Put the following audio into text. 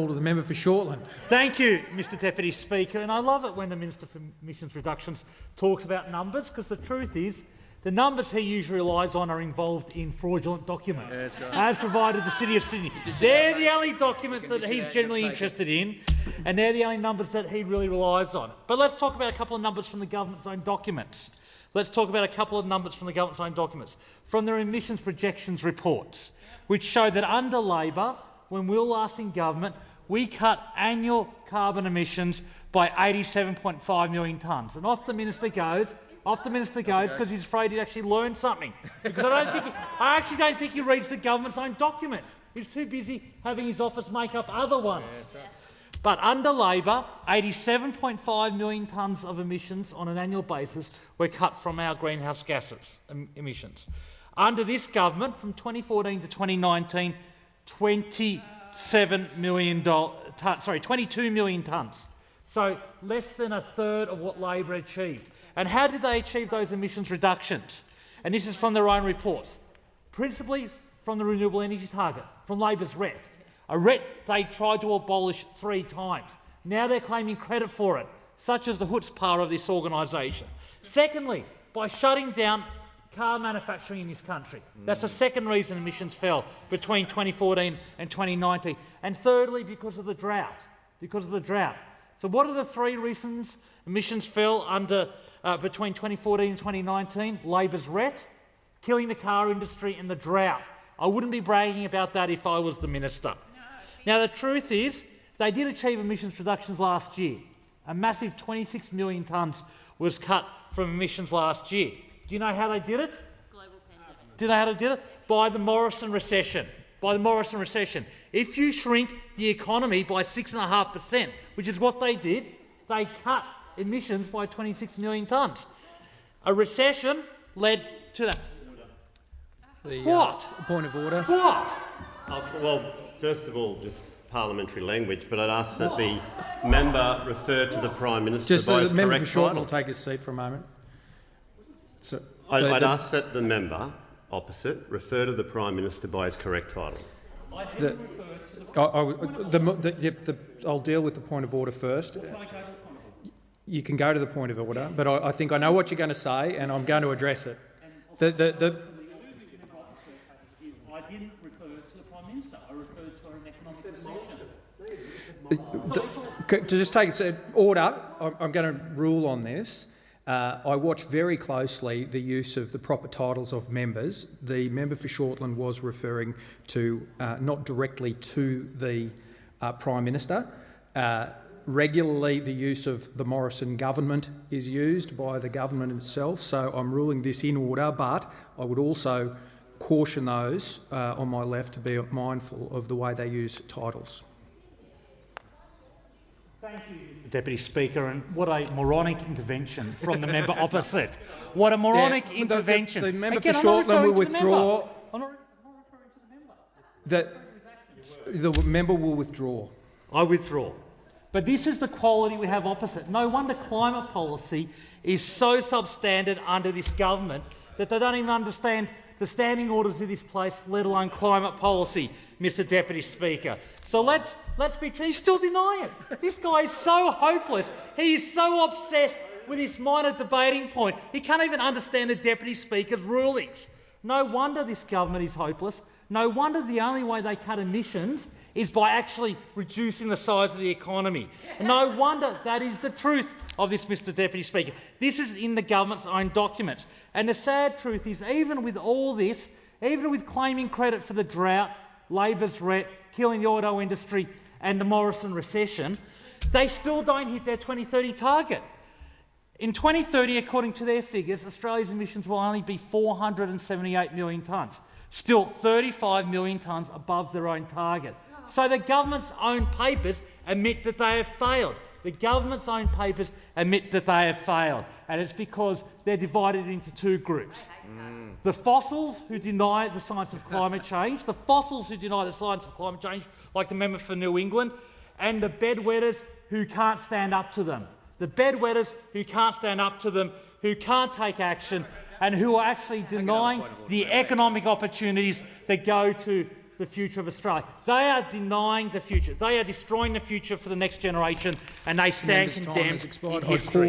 To the member for Shortland. Thank you, Mr Deputy Speaker. And I love it when the Minister for Emissions Reductions talks about numbers, because the truth is the numbers he usually relies on are involved in fraudulent documents, as provided the City of Sydney. They're the only documents that he's generally interested in, and they're the only numbers that he really relies on. But let's talk about a couple of numbers from the government's own documents. From their emissions projections reports, which show that under Labor, when we were last in government, we cut annual carbon emissions by 87.5 million tonnes. And off the minister goes because he's afraid he'd actually learn something. Because I actually don't think he reads the government's own documents. He's too busy having his office make up other ones. But under Labor, 87.5 million tonnes of emissions on an annual basis were cut from our greenhouse gases emissions. Under this government, from 2014 to 2019, 22 million tonnes. So less than a third of what Labor achieved. And how did they achieve those emissions reductions? And this is from their own reports. Principally from the renewable energy target, from Labor's RET. A RET they tried to abolish 3 times. Now they're claiming credit for it, such as the chutzpah of this organisation. Secondly, by shutting down car manufacturing in this country. That's the second reason emissions fell between 2014 and 2019. And thirdly, because of the drought. So what are the 3 reasons emissions fell between 2014 and 2019? Labor's RET, killing the car industry, and the drought. I wouldn't be bragging about that if I was the minister. Now, the truth is, they did achieve emissions reductions last year. A massive 26 million tonnes was cut from emissions last year. Do you know how they did it? Global pandemic. Do you know how they did it? By the Morrison recession. If you shrink the economy by 6.5%, which is what they did, they cut emissions by 26 million tonnes. A recession led to that. What? Point of order. What? Well, first of all, just parliamentary language, but I'd ask that the member refer to the Prime Minister by his correct title. Just the member for Shortland will take his seat for a moment. So, I'd ask that the member opposite refer to the Prime Minister by his correct title. I'll deal with the point of order first. You can go to the point of order, but I think I know what you're going to say, and I'm going to address it. I didn't refer to the Prime Minister. I referred to an economic recession. To just take order, I'm going to rule on this. I watch very closely the use of the proper titles of members. The member for Shortland was referring to not directly to the Prime Minister. Regularly, the use of the Morrison government is used by the government itself, so I'm ruling this in order, but I would also caution those on my left to be mindful of the way they use titles. Thank you, Mr Deputy Speaker, and what a moronic intervention from the member opposite. What a moronic intervention. The member for Shortland will withdraw. I'm not referring to the member. The member will withdraw. I withdraw. But this is the quality we have opposite. No wonder climate policy is so substandard under this government that they don't even understand the standing orders of this place, let alone climate policy, Mr Deputy Speaker. So let's be true. He's still denying it. This guy is so hopeless. He is so obsessed with this minor debating point. He can't even understand the Deputy Speaker's rulings. No wonder this government is hopeless. No wonder the only way they cut emissions is by actually reducing the size of the economy. No wonder that is the truth of this, Mr Deputy Speaker. This is in the government's own documents. And the sad truth is, even with all this, even with claiming credit for the drought, Labor's RET, killing the auto industry and the Morrison recession, they still don't hit their 2030 target. In 2030, according to their figures, Australia's emissions will only be 478 million tonnes, still 35 million tonnes above their own target. So the government's own papers admit that they have failed. And it's because they're divided into 2 groups. The fossils who deny the science of climate change, like the member for New England, and the bedwetters who can't stand up to them. Who can't take action, and who are actually denying the economic opportunities that go to the future of Australia. They are denying the future. They are destroying the future for the next generation, and they stand Member's time condemned has expired. in I history.